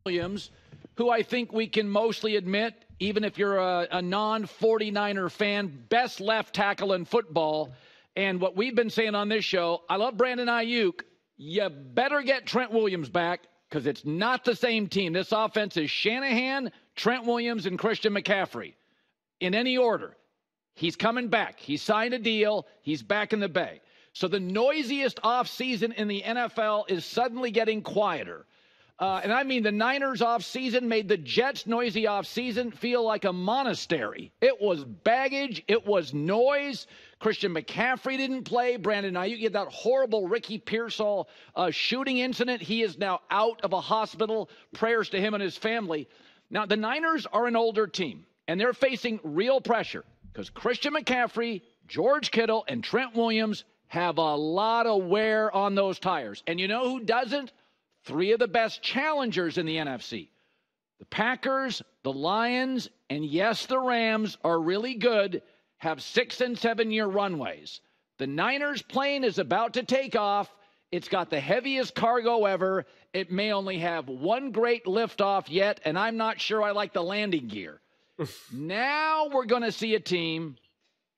Williams, who I think we can mostly admit, even if you're a non-49er fan, best left tackle in football. And what we've been saying on this show, I love Brandon Ayuk. You better get Trent Williams back because it's not the same team. This offense is Shanahan, Trent Williams, and Christian McCaffrey in any order. He's coming back. He signed a deal. He's back in the Bay. So the noisiest offseason in the NFL is suddenly getting quieter. And I mean, the Niners offseason made the Jets' noisy offseason feel like a monastery. It was baggage. It was noise. Christian McCaffrey didn't play. Brandon Ayuk had that horrible Ricky Pearsall shooting incident. He is now out of a hospital. Prayers to him and his family. Now, the Niners are an older team, and they're facing real pressure because Christian McCaffrey, George Kittle, and Trent Williams have a lot of wear on those tires. And you know who doesn't? Three of the best challengers in the NFC. The Packers, the Lions, and yes, the Rams are really good, have 6- and 7-year runways. The Niners plane is about to take off. It's got the heaviest cargo ever. It may only have one great liftoff yet, and I'm not sure I like the landing gear. Now we're going to see a team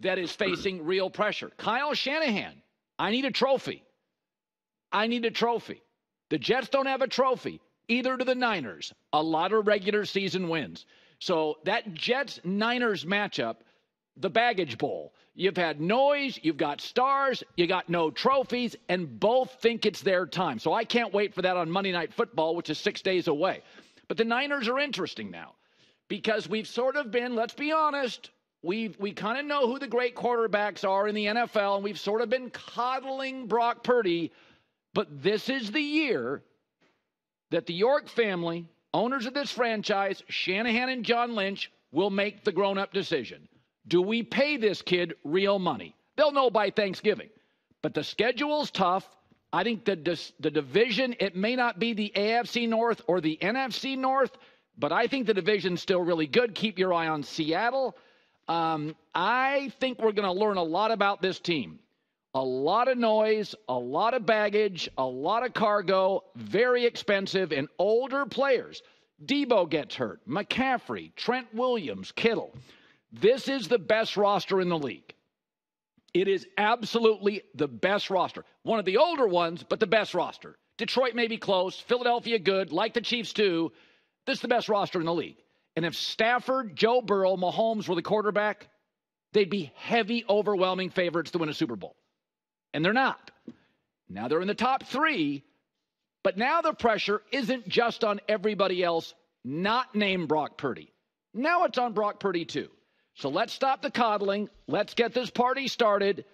that is facing real pressure. Kyle Shanahan, I need a trophy. I need a trophy. The Jets don't have a trophy. Either do the Niners. A lot of regular season wins. So that Jets-Niners matchup, the baggage bowl. You've had noise, you've got stars, you got no trophies, and both think it's their time. So I can't wait for that on Monday Night Football, which is 6 days away. But the Niners are interesting now because we've sort of been, let's be honest, we kind of know who the great quarterbacks are in the NFL, and we've sort of been coddling Brock Purdy. But this is the year that the York family, owners of this franchise, Shanahan and John Lynch, will make the grown-up decision. Do we pay this kid real money? They'll know by Thanksgiving. But the schedule's tough. I think the division, it may not be the AFC North or the NFC North, but I think the division's still really good. Keep your eye on Seattle. I think we're going to learn a lot about this team. A lot of noise, a lot of baggage, a lot of cargo, very expensive, and older players. Debo gets hurt, McCaffrey, Trent Williams, Kittle. This is the best roster in the league. It is absolutely the best roster. One of the older ones, but the best roster. Detroit may be close, Philadelphia good, like the Chiefs too. This is the best roster in the league. And if Stafford, Joe Burrow, Mahomes were the quarterback, they'd be heavy, overwhelming favorites to win a Super Bowl. And they're not. Now they're in the top 3, but now the pressure isn't just on everybody else not named Brock Purdy. Now it's on Brock Purdy too. So let's stop the coddling. Let's get this party started.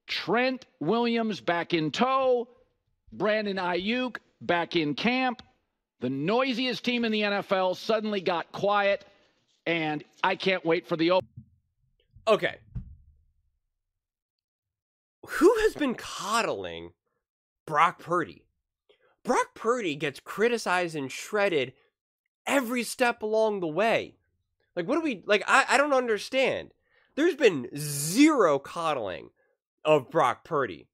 Trent Williams back in tow. Brandon Ayuk back in camp. The noisiest team in the NFL suddenly got quiet, and I can't wait for the open. Okay. Who has been coddling Brock Purdy? Brock Purdy gets criticized and shredded every step along the way. Like, what do we, like, I don't understand. There's been zero coddling of Brock Purdy.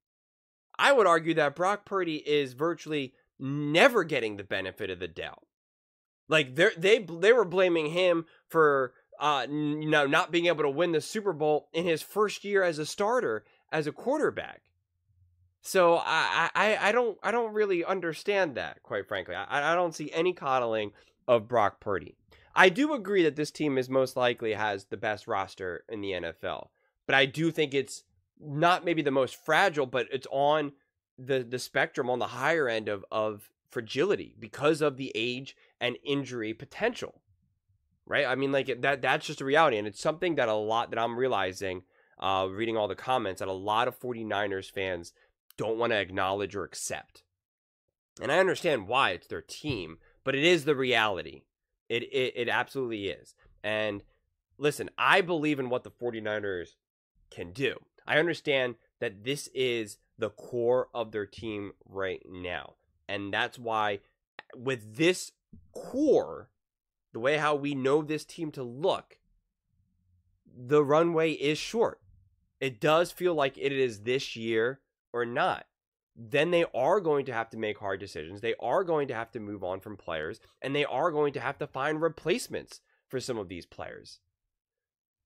I would argue that Brock Purdy is virtually never getting the benefit of the doubt. Like, they were blaming him for not being able to win the Super Bowl in his first year as a starter, as a quarterback. So I don't really understand that, quite frankly. I don't see any coddling of Brock Purdy. I do agree that this team is most likely has the best roster in the NFL, but I do think it's not maybe the most fragile, but it's on the spectrum on the higher end of fragility because of the age and injury potential. Right? I mean, like that's just a reality, and it's something that I'm realizing reading all the comments that a lot of 49ers fans don't want to acknowledge or accept. And I understand why, it's their team, but it is the reality. It absolutely is. And listen, I believe in what the 49ers can do. I understand that this is the core of their team right now. And that's why with this core, the way how we know this team to look, the runway is short. It does feel like it is this year or not. then they are going to have to make hard decisions. They are going to have to move on from players, and they are going to have to find replacements for some of these players.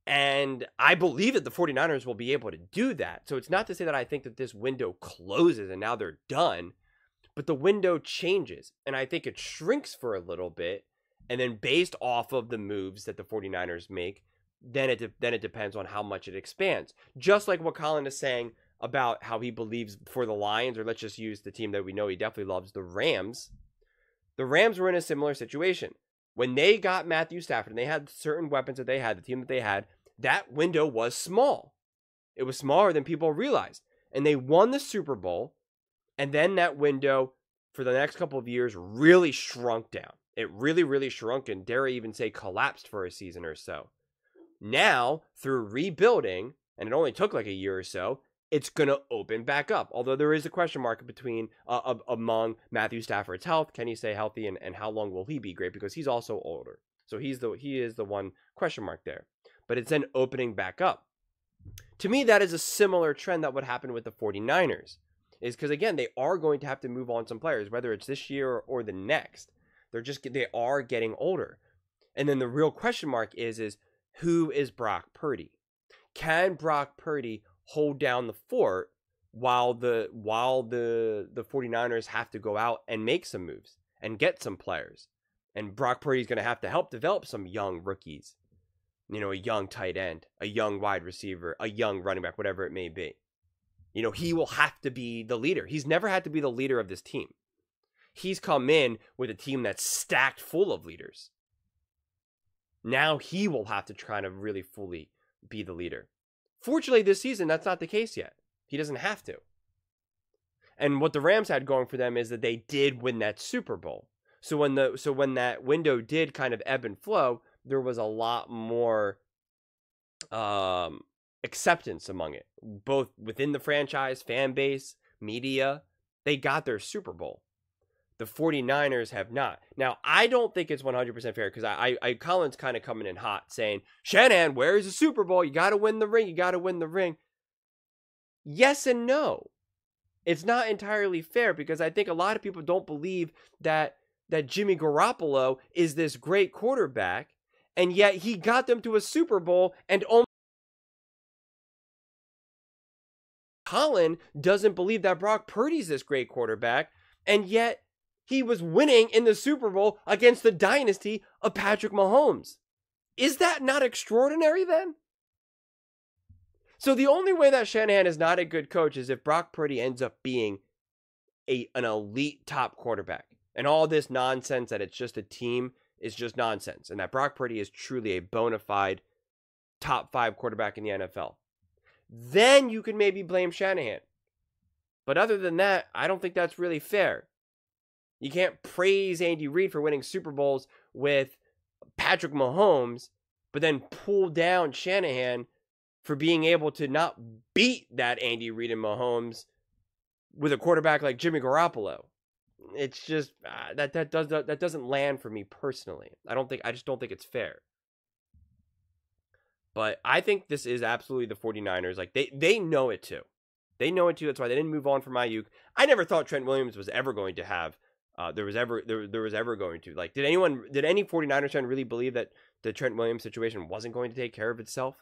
And I believe that the 49ers will be able to do that. So it's not to say that I think that this window closes and now they're done, but the window changes. And I think it shrinks for a little bit. And then based off of the moves that the 49ers make, then it depends on how much it expands. Just like what Colin is saying about how he believes for the Lions, or let's just use the team that we know he definitely loves, the Rams. The Rams were in a similar situation. When they got Matthew Stafford and they had certain weapons that they had, the team that they had, that window was small. It was smaller than people realized. And they won the Super Bowl. And then that window for the next couple of years really shrunk down. It really, really shrunk, and dare I even say collapsed for a season or so. Now, through rebuilding, and it only took like a year or so, it's going to open back up. Although there is a question mark between among Matthew Stafford's health. Can he stay healthy, and how long will he be great? Because he's also older. So he is the one question mark there. But it's then opening back up. To me, that is a similar trend that would happen with the 49ers. Is because, again, they are going to have to move on some players, whether it's this year or the next. They are getting older. And then the real question mark is who is Brock Purdy? Can Brock Purdy hold down the fort while the 49ers have to go out and make some moves and get some players? And Brock Purdy's going to have to help develop some young rookies. You know, a young tight end, a young wide receiver, a young running back, whatever it may be. You know, he will have to be the leader. He's never had to be the leader of this team. He's come in with a team that's stacked full of leaders. Now he will have to try to really fully be the leader. Fortunately, this season, that's not the case yet. He doesn't have to. And what the Rams had going for them is that they did win that Super Bowl. So when that window did kind of ebb and flow, there was a lot more acceptance among it, both within the franchise, fan base, media. They got their Super Bowl. The 49ers have not. Now, I don't think it's 100% fair because Colin's kind of coming in hot saying, Shanahan, where's the Super Bowl? You got to win the ring. You got to win the ring. Yes and no. It's not entirely fair because I think a lot of people don't believe that Jimmy Garoppolo is this great quarterback, and yet he got them to a Super Bowl, and only Colin doesn't believe that Brock Purdy's this great quarterback, and yet he was winning in the Super Bowl against the dynasty of Patrick Mahomes. Is that not extraordinary then? So the only way that Shanahan is not a good coach is if Brock Purdy ends up being an elite top quarterback. And all this nonsense that it's just a team is just nonsense. And that Brock Purdy is truly a bona fide top 5 quarterback in the NFL. Then you can maybe blame Shanahan. But other than that, I don't think that's really fair. You can't praise Andy Reid for winning Super Bowls with Patrick Mahomes, but then pull down Shanahan for being able to not beat that Andy Reid and Mahomes with a quarterback like Jimmy Garoppolo. It's just that doesn't land for me personally. I just don't think it's fair. But I think this is absolutely the 49ers. Like they know it too. They know it too. That's why they didn't move on from Ayuk. I never thought Trent Williams was ever going to have there was ever going to. Like, did any 49ers fan really believe that the Trent Williams situation wasn't going to take care of itself?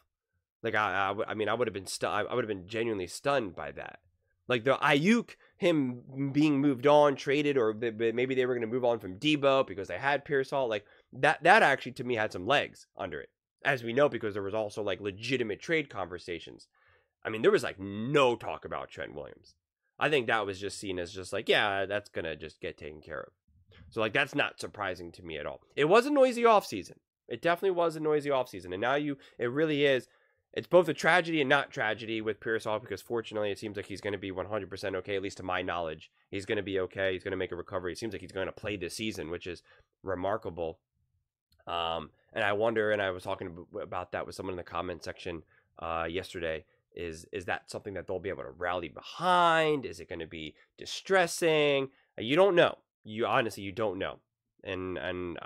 Like, I would have been I would have been genuinely stunned by that. Like the Ayuk, him being moved on, traded, or maybe they were going to move on from Debo because they had Pearsall. Like that actually to me had some legs under it, as we know, because there was also like legitimate trade conversations. I mean, there was like no talk about Trent Williams. I think that was just seen as just like, yeah, that's going to just get taken care of. So like, that's not surprising to me at all. It was a noisy offseason. It definitely was a noisy offseason. And now it really is. It's both a tragedy and not tragedy with Pearsall, because fortunately it seems like he's going to be 100% okay, at least to my knowledge. He's going to be okay. He's going to make a recovery. It seems like he's going to play this season, which is remarkable. And I wonder, and I was talking about that with someone in the comment section yesterday, is that something that they'll be able to rally behind? Is it going to be distressing? You don't know. You don't know. And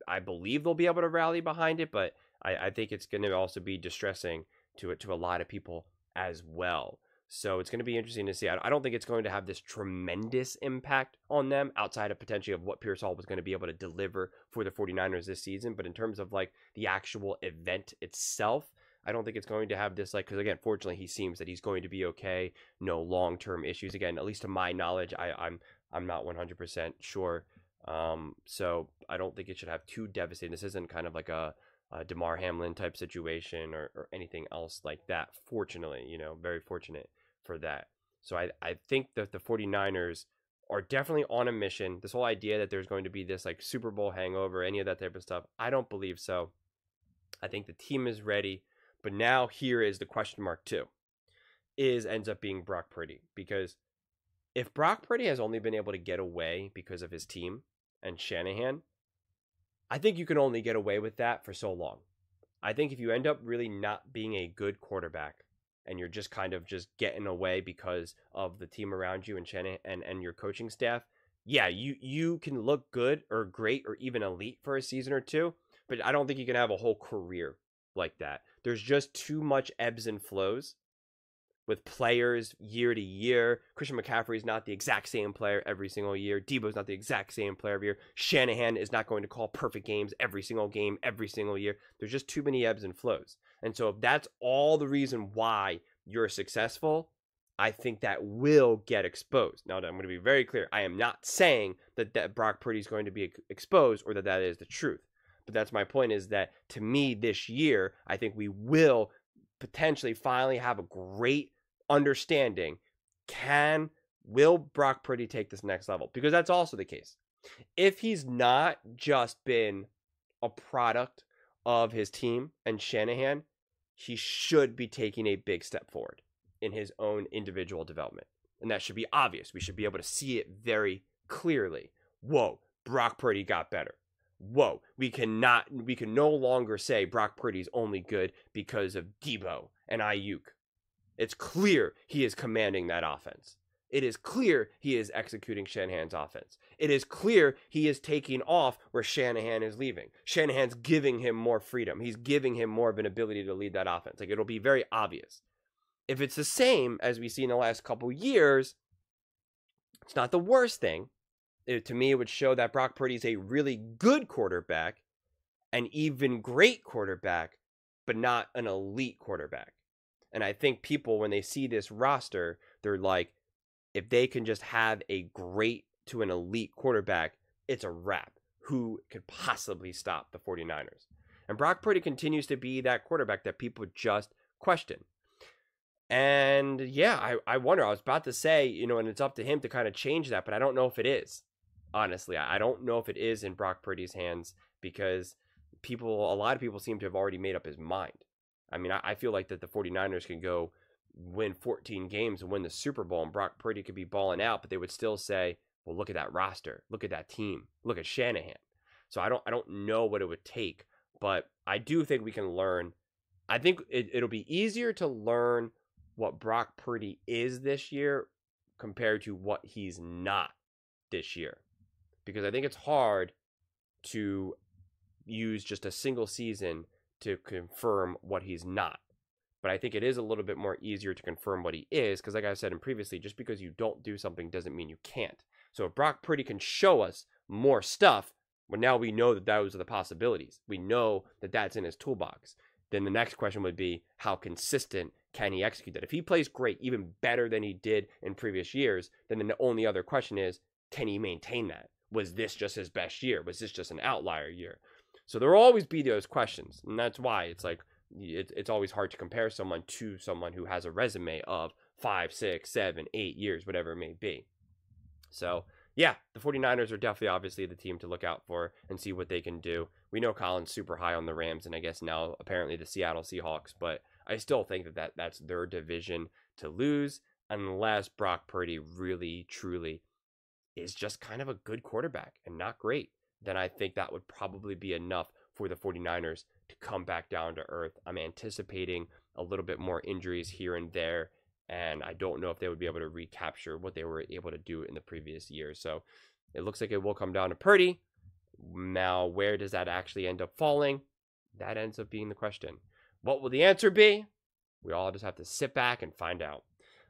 I believe they'll be able to rally behind it, but I think it's going to also be distressing to a lot of people as well. So it's going to be interesting to see. I don't think it's going to have this tremendous impact on them outside of potentially of what Pierce Hall was going to be able to deliver for the 49ers this season. But in terms of like the actual event itself, I don't think it's going to have this, like, because again, fortunately, he seems that he's going to be okay. No long-term issues. Again, at least to my knowledge, I'm not 100% sure. So I don't think it should have too devastating. This isn't kind of like a DeMar Hamlin type situation or anything else like that. Fortunately, very fortunate for that. So I think that the 49ers are definitely on a mission. This whole idea that there's going to be this like Super Bowl hangover, any of that type of stuff, I don't believe so. I think the team is ready. But now here is the question mark too. Ends up being Brock Purdy. Because if Brock Purdy has only been able to get away because of his team and Shanahan, I think you can only get away with that for so long. I think if you end up really not being a good quarterback and you're just kind of just getting away because of the team around you and Shanahan and your coaching staff, yeah, you can look good or great or even elite for a season or two, but I don't think you can have a whole career like that. There's just too much ebbs and flows with players year to year. Christian McCaffrey is not the exact same player every single year. Debo's not the exact same player every year. Shanahan is not going to call perfect games every single game, every single year. There's just too many ebbs and flows. And so if that's all the reason why you're successful, I think that will get exposed. Now, I'm going to be very clear. I am not saying that Brock Purdy is going to be exposed or that is the truth. But that's my point, is that to me this year, I think we will potentially finally have a great understanding. Will Brock Purdy take this next level? Because that's also the case. If he's not just been a product of his team and Shanahan, he should be taking a big step forward in his own individual development. And that should be obvious. We should be able to see it very clearly. Whoa, Brock Purdy got better. Whoa, we can no longer say Brock Purdy's only good because of Debo and Ayuk. It's clear he is commanding that offense. It is clear he is executing Shanahan's offense. It is clear he is taking off where Shanahan is leaving. Shanahan's giving him more freedom. He's giving him more of an ability to lead that offense. Like, it'll be very obvious. If it's the same as we see in the last couple years, it's not the worst thing. To me, it would show that Brock Purdy is a really good quarterback, an even great quarterback, but not an elite quarterback. And I think people, when they see this roster, they're like, if they can just have a great to an elite quarterback, it's a wrap. Who could possibly stop the 49ers? And Brock Purdy continues to be that quarterback that people just question. And yeah, I wonder, I was about to say, and it's up to him to kind of change that, but I don't know if it is. Honestly, I don't know if it is in Brock Purdy's hands, because a lot of people seem to have already made up his mind. I mean, I feel like that the 49ers can go win 14 games and win the Super Bowl, and Brock Purdy could be balling out, but they would still say, well, look at that roster. Look at that team. Look at Shanahan. So I don't know what it would take, but I do think we can learn. I think it'll be easier to learn what Brock Purdy is this year compared to what he's not this year. Because I think it's hard to use just a single season to confirm what he's not. But I think it is a little bit more easier to confirm what he is, because like I said previously, just because you don't do something doesn't mean you can't. So if Brock Purdy can show us more stuff, well, now we know that those are the possibilities. We know that that's in his toolbox. Then the next question would be, how consistent can he execute that? If he plays great, even better than he did in previous years, then the only other question is, can he maintain that? Was this just his best year? Was this just an outlier year? So there will always be those questions. And that's why it's like, it's always hard to compare someone to someone who has a resume of 5, 6, 7, 8 years, whatever it may be. So yeah, the 49ers are definitely obviously the team to look out for and see what they can do. We know Colin's super high on the Rams, and I guess now apparently the Seattle Seahawks, but I still think that's their division to lose unless Brock Purdy really, truly is just kind of a good quarterback and not great. Then I think that would probably be enough for the 49ers to come back down to earth. I'm anticipating a little bit more injuries here and there, and I don't know if they would be able to recapture what they were able to do in the previous year. So it looks like it will come down to Purdy. Now, where does that actually end up falling? That ends up being the question. What will the answer be? We all just have to sit back and find out.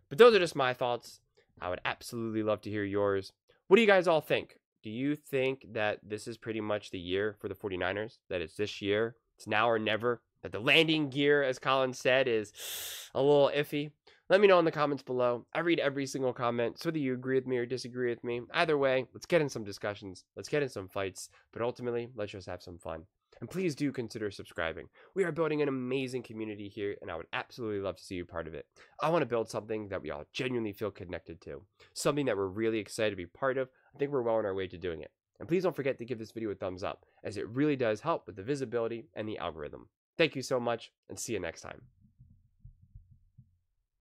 But those are just my thoughts. I would absolutely love to hear yours. What do you guys all think? Do you think that this is pretty much the year for the 49ers? That it's this year? It's now or never? That the landing gear, as Colin said, is a little iffy? Let me know in the comments below. I read every single comment, so whether you agree with me or disagree with me. Either way, let's get in some discussions. Let's get in some fights. But ultimately, let's just have some fun. And please do consider subscribing. We are building an amazing community here, and I would absolutely love to see you part of it. I want to build something that we all genuinely feel connected to. Something that we're really excited to be part of. I think we're well on our way to doing it. And please don't forget to give this video a thumbs up, as it really does help with the visibility and the algorithm. Thank you so much, and see you next time.